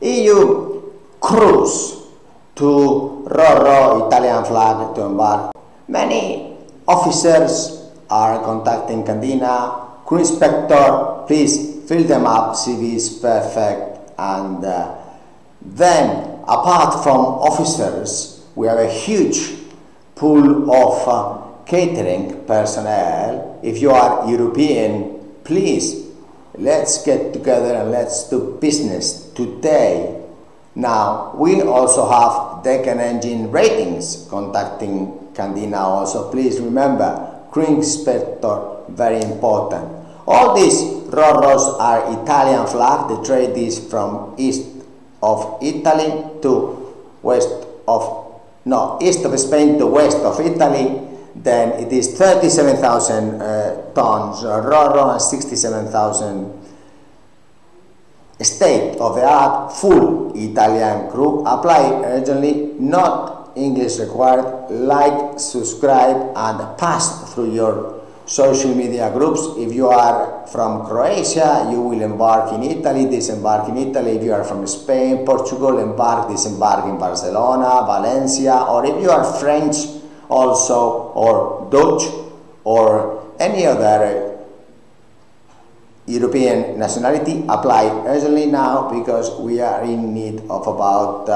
EU cruise to Roro, Italian flag to embark. Many officers are contacting Candina. Crew inspector, please fill them up, CV is perfect. And then, apart from officers, we have a huge pool of catering personnel. If you are European, please, let's get together and let's do business today. Now, we also have deck and engine ratings contacting Candina also. Please remember, crew inspector, very important. All these Roros are Italian flag. The trade is from east of Italy to east of Spain to west of Italy. Then it is 37,000 tons Roro and 67,000 state-of-the-art full Italian crew. Apply urgently, not English required. Like, subscribe and pass through your social media groups. If you are from Croatia, you will embark in Italy, disembark in Italy. If you are from Spain, Portugal, embark, disembark in Barcelona, Valencia. Or if you are French also, or Dutch, or any other European nationality, apply urgently now, because we are in need of about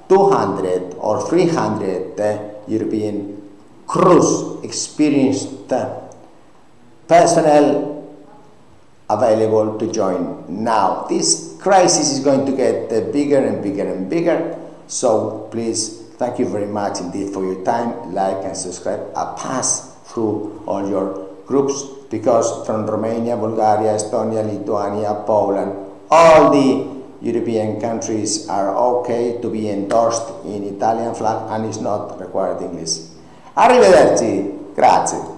200 or 300 European cruise experienced personnel available to join now. This crisis is going to get bigger and bigger and bigger, so please, thank you very much indeed for your time. Like and subscribe and pass through all your groups, because from Romania, Bulgaria, Estonia, Lithuania, Poland, all the European countries are okay to be endorsed in Italian flag and is not required English. Arrivederci, grazie.